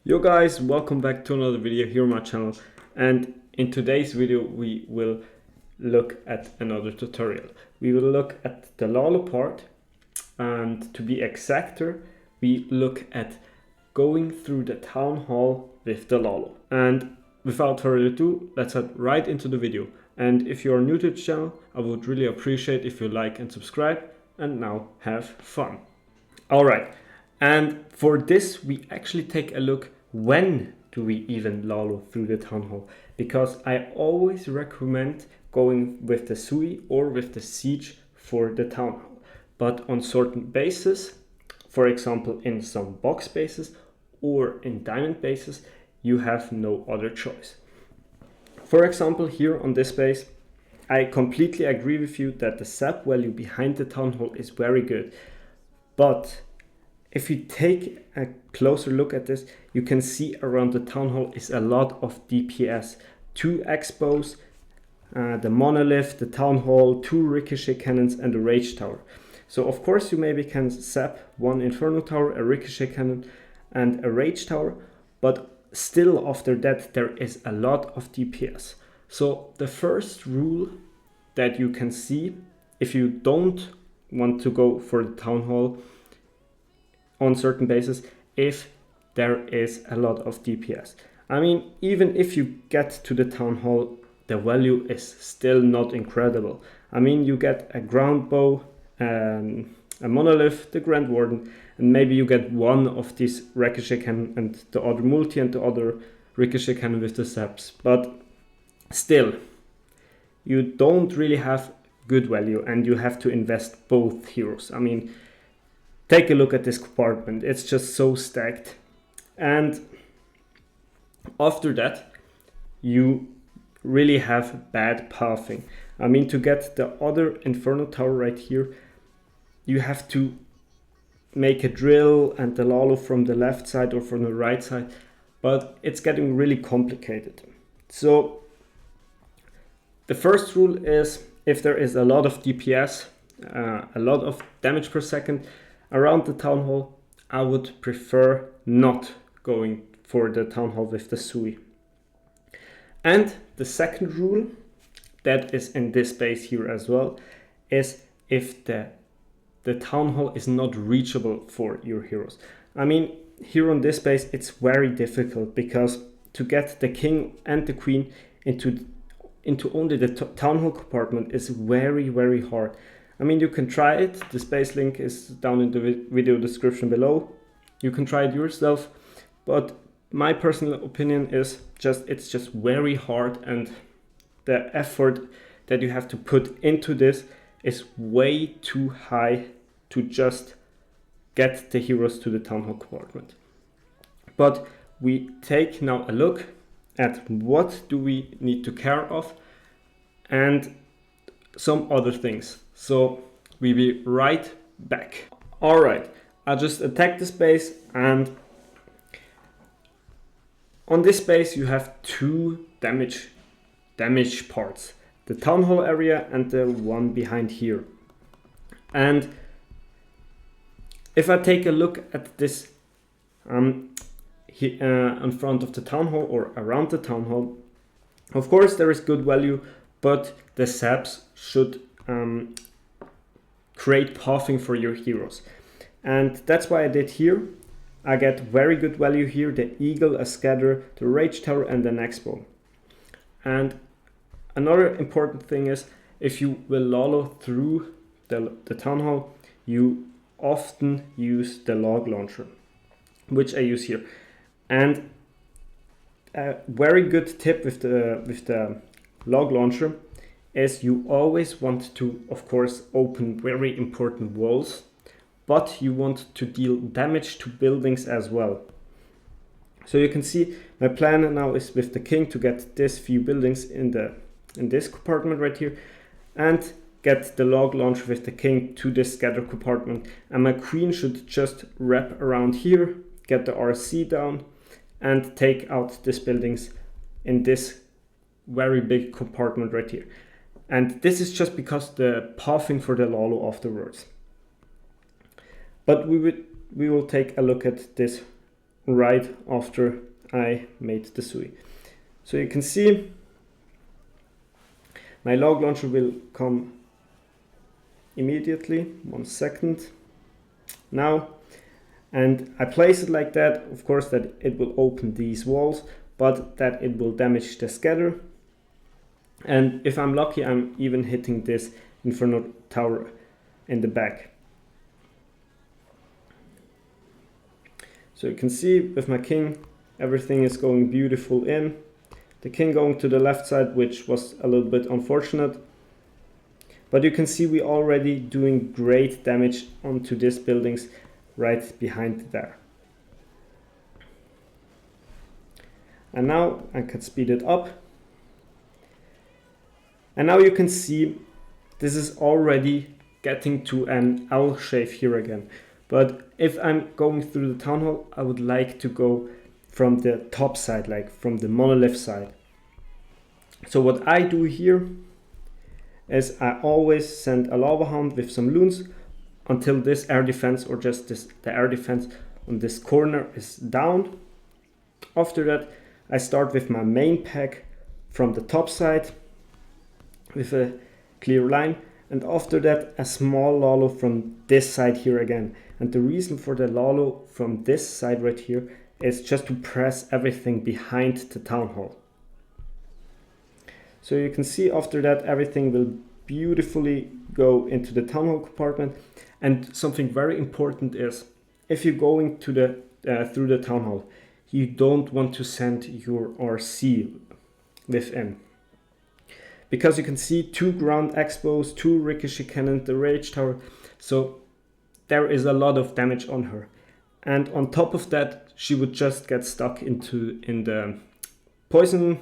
Yo guys, welcome back to another video here on my channel, and in today's video we will look at another tutorial. We will look at the Lalo part, and to be exacter, we look at going through the town hall with the Lalo. And without further ado, let's head right into the video. And if you are new to the channel, I would really appreciate if you like and subscribe, and now have fun. Alright. And for this, we actually take a look when do we even Lalo through the town hall, because I always recommend going with the Sui or with the siege for the town hall. But on certain bases, for example in some box bases or in diamond bases, you have no other choice. For example, here on this base, I completely agree with you that the sap value behind the town hall is very good, but if you take a closer look at this, you can see around the town hall is a lot of DPS. 2 expos, the monolith, the town hall, 2 ricochet cannons and a rage tower. So of course you maybe can sap 1 inferno tower, a ricochet cannon and a rage tower, but still after that there is a lot of DPS. So the first rule that you can see if you don't want to go for the town hall on certain bases, if there is a lot of DPS. I mean, even if you get to the town hall, the value is still not incredible. I mean, you get a ground bow, a monolith, the Grand Warden, and maybe you get one of these ricochet cannon and the other multi and the other ricochet cannon with the saps. But still, you don't really have good value and you have to invest both heroes. I mean, take a look at this compartment, it's just so stacked. And after that, you really have bad pathing. I mean, to get the other Inferno Tower right here, you have to make a drill and the Lalo from the left side or from the right side, but it's getting really complicated. So the first rule is, if there is a lot of DPS, a lot of damage per second, around the town hall, I would prefer not going for the town hall with the Sui. And the second rule that is in this base here as well is if the town hall is not reachable for your heroes. I mean, here on this base it's very difficult because to get the king and the queen into only the town hall compartment is very hard. I mean, you can try it. The space link is down in the video description below. You can try it yourself, but my personal opinion is it's just very hard, and the effort that you have to put into this is way too high to just get the heroes to the town hall compartment. But we take now a look at what do we need to care of and some other things. So we'll be right back. Alright, I just attacked the space, and on this space you have 2 damage parts. The town hall area and the one behind here. And if I take a look at this in front of the town hall or around the town hall, of course there is good value, but the saps should create pathing for your heroes. And that's why I did here. I get very good value here, the eagle, a scatter, the rage tower and an expo. And another important thing is, if you will Lalo through the town hall, you often use the log launcher, which I use here. And a very good tip with the log launcher is you always want to, of course, open very important walls, but you want to deal damage to buildings as well. So you can see my plan now is with the king to get this few buildings in this compartment right here, and get the log launcher with the king to this scatter compartment, and my queen should just wrap around here, get the RC down and take out these buildings in this very big compartment right here. And this is just because the pathing for the Lalo afterwards. But we will take a look at this right after I made the SUI. So you can see my log launcher will come immediately, 1 second now, and I place it like that, of course that it will open these walls, but that it will damage the scatter. And if I'm lucky, I'm even hitting this Inferno Tower in the back. So you can see with my king, everything is going beautiful in. The king going to the left side, which was a little bit unfortunate. But you can see we already doing great damage onto these buildings right behind there. And now I can speed it up. And now you can see this is already getting to an L shape here again. But if I'm going through the town hall, I would like to go from the top side, like from the monolith side. So what I do here is I always send a lava hound with some loons until this air defense, or just the air defense on this corner, is down. After that, I start with my main pack from the top side with a clear line, and after that a small Lalo from this side here again. And the reason for the Lalo from this side right here is just to press everything behind the town hall. So you can see after that everything will beautifully go into the town hall compartment. And something very important is, if you're going to the through the town hall, you don't want to send your RC within, because you can see 2 ground expos, 2 ricochet cannon, the rage tower, so there is a lot of damage on her. And on top of that, she would just get stuck in the poison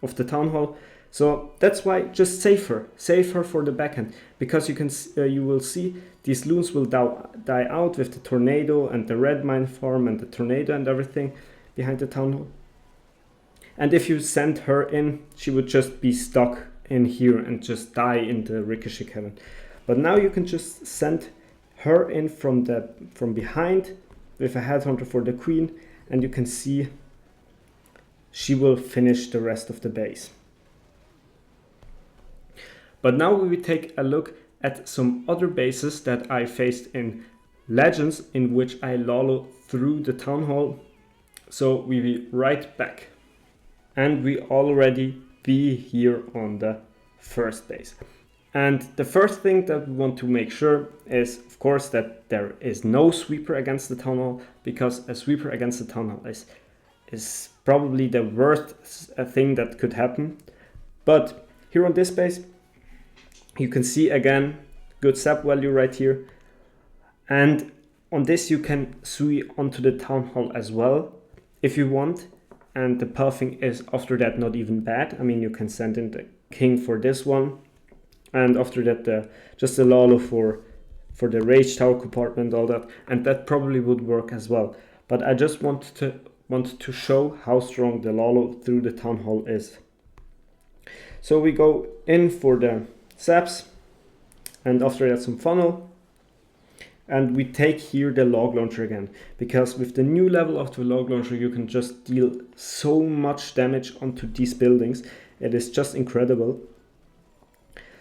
of the town hall. So that's why just save her for the backhand, because you will see these loons will die out with the tornado and the red mine farm and the tornado and everything behind the town hall. And if you send her in, she would just be stuck in here and just die in the ricochet cannon. But now you can just send her in from behind with a headhunter for the queen, and you can see she will finish the rest of the base. But now we will take a look at some other bases that I faced in Legends, in which I Lalo through the town hall. So we will be right back. And we already be here on the first base. And the first thing that we want to make sure is, of course, that there is no sweeper against the town hall, because a sweeper against the town hall is probably the worst thing that could happen. But here on this base, you can see again good sap value right here, and on this you can sui onto the town hall as well if you want. And the pathing is after that not even bad. I mean, you can send in the king for this one, and after that just a Lalo for the rage tower compartment, all that, and that probably would work as well. But I just want to show how strong the Lalo through the town hall is. So we go in for the saps, and after that some funnel, and we take here the log launcher again, because with the new level of the log launcher you can just deal so much damage onto these buildings. It is just incredible.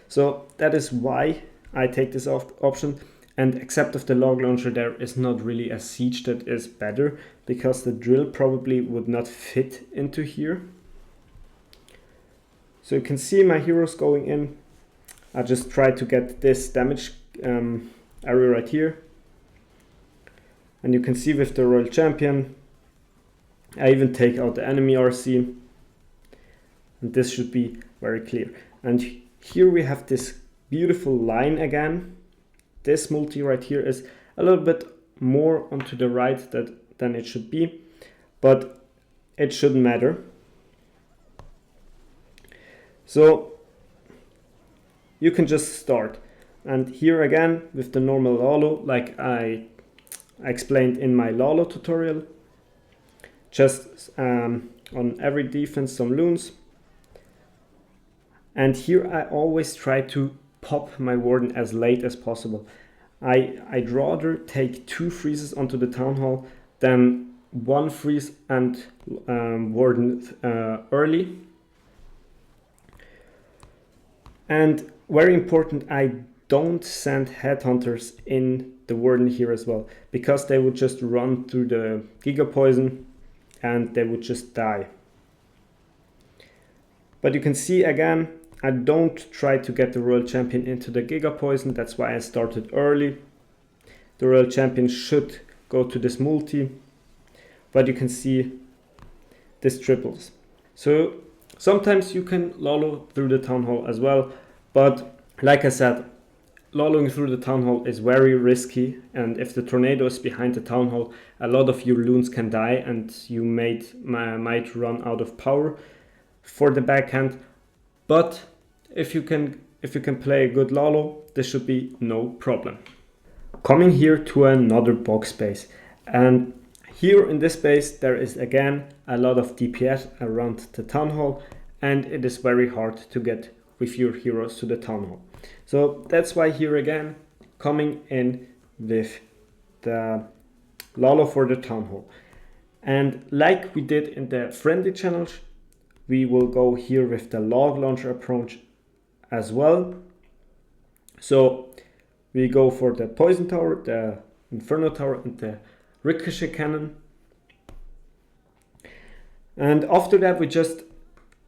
So that is why I take this option. And except of the log launcher, there is not really a siege that is better, because the drill probably would not fit into here. So you can see my heroes going in. I just try to get this damage area right here. And you can see with the Royal Champion, I even take out the enemy RC. And this should be very clear. And here we have this beautiful line again. This multi right here is a little bit more onto the right than it should be, but it shouldn't matter. So you can just start. And here again with the normal Lalo, like I explained in my Lalo tutorial, just on every defense some loons. And here I always try to pop my warden as late as possible. I'd rather take 2 freezes onto the town hall than one freeze and warden early. And very important, I don't send headhunters in the warden here as well, because they would just run through the Giga Poison and they would just die. But you can see again, I don't try to get the Royal Champion into the Giga Poison. That's why I started early. The Royal Champion should go to this multi, but you can see this triples. So sometimes you can Lalo through the Town Hall as well, but like I said, Laloing through the Town Hall is very risky, and if the tornado is behind the Town Hall, a lot of your loons can die and you might run out of power for the backhand. But if you can play a good Lalo, this should be no problem. Coming here to another box space, and here in this space there is again a lot of DPS around the Town Hall, and it is very hard to get with your heroes to the Town Hall. So that's why here again, coming in with the Lalo for the Town Hall. And like we did in the friendly challenge, we will go here with the log launcher approach as well. So we go for the Poison Tower, the Inferno Tower, and the Ricochet Cannon. And after that, we just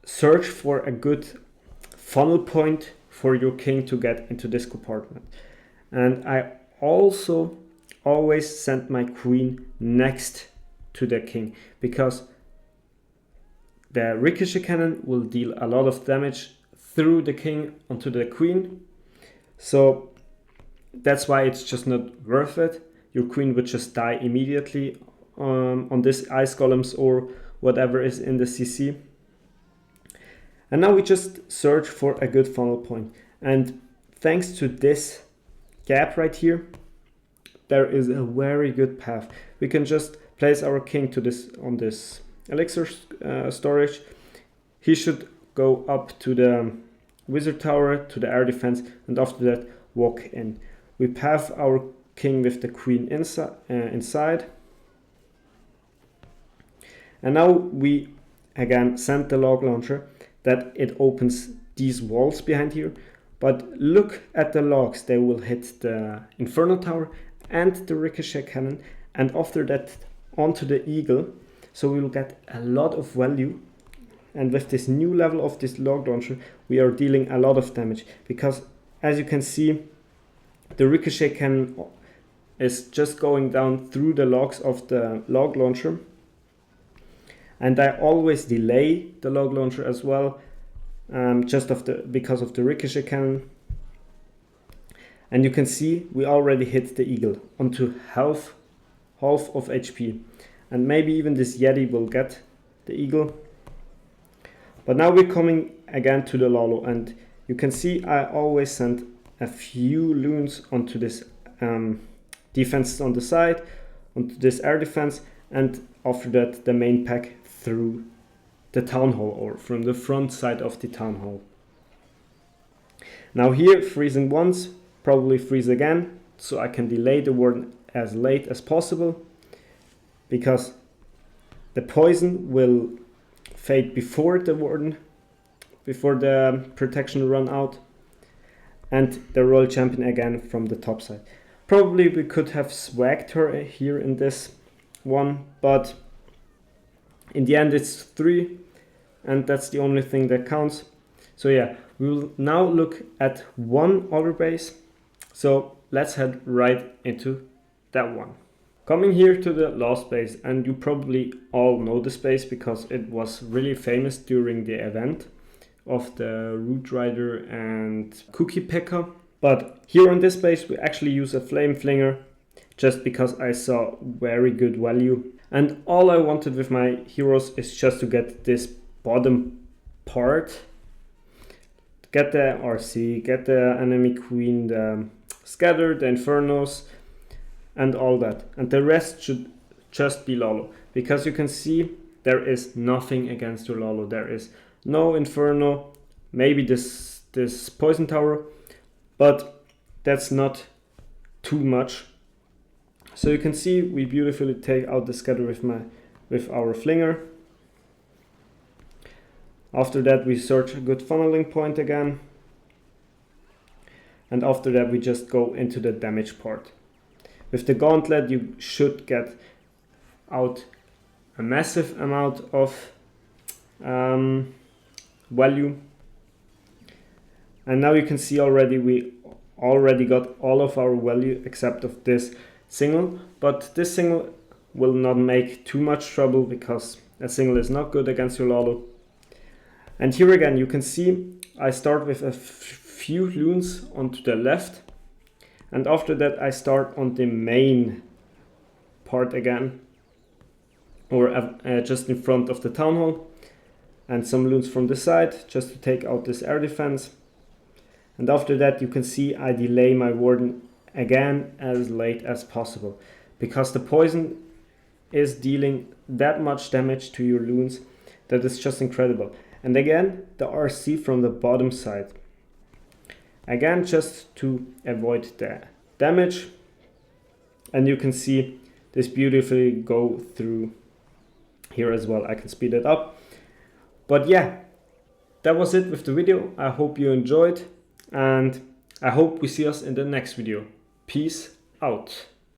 search for a good funnel point for your king to get into this compartment. And I also always send my queen next to the king, because the Ricochet Cannon will deal a lot of damage through the king onto the queen. So that's why it's just not worth it. Your queen would just die immediately on this ice golems or whatever is in the CC. And now we just search for a good funnel point. And thanks to this gap right here, there is a very good path. We can just place our king to this on this elixir storage. He should go up to the wizard tower, to the air defense, and after that walk in. We path our king with the queen inside. And now we again send the log launcher that it opens these walls behind here. But look at the logs, they will hit the Inferno Tower and the Ricochet Cannon, and after that onto the Eagle. So we will get a lot of value, and with this new level of this log launcher we are dealing a lot of damage, because as you can see, the Ricochet Cannon is just going down through the logs of the log launcher, and I always delay the log launcher as well, because of the Ricochet Cannon. And you can see we already hit the Eagle onto half of HP, and maybe even this Yeti will get the Eagle. But now we're coming again to the Lalo, and you can see I always send a few loons onto this defense on the side, onto this air defense, and after that the main pack through the Town Hall, or from the front side of the Town Hall. Now here, freezing once, probably freeze again, so I can delay the warden as late as possible, because the poison will fade before the warden, before the protection run out, and the Royal Champion again from the top side. Probably we could have swagged her here in this one, but in the end it's 3, and that's the only thing that counts. So yeah, we will now look at one other base. So let's head right into that one. Coming here to the last base, and you probably all know this base because it was really famous during the event of the Root Rider and Cookie Picker. But here on this base we actually use a Flame Flinger just because I saw very good value. And all I wanted with my heroes is just to get this bottom part, get the RC, get the enemy queen, the scatter, the infernos, and all that. And the rest should just be Lalo, because you can see there is nothing against your Lalo. There is no inferno, maybe this poison tower, but that's not too much So you can see we beautifully take out the scatter with our flinger. After that we search a good funneling point again. And after that we just go into the damage part. With the gauntlet you should get out a massive amount of value. And now you can see already we already got all of our value except of this single, but this single will not make too much trouble because a single is not good against your Lalo. And here again you can see I start with a few loons onto the left, and after that I start on the main part again, or just in front of the town hall, and some loons from the side just to take out this air defense. And after that you can see I delay my warden again as late as possible, because the poison is dealing that much damage to your loons that is just incredible. And again the RC from the bottom side, again just to avoid the damage. And you can see this beautifully go through here as well. I can speed it up. But yeah, that was it with the video. I hope you enjoyed, and I hope we see us in the next video. Peace out.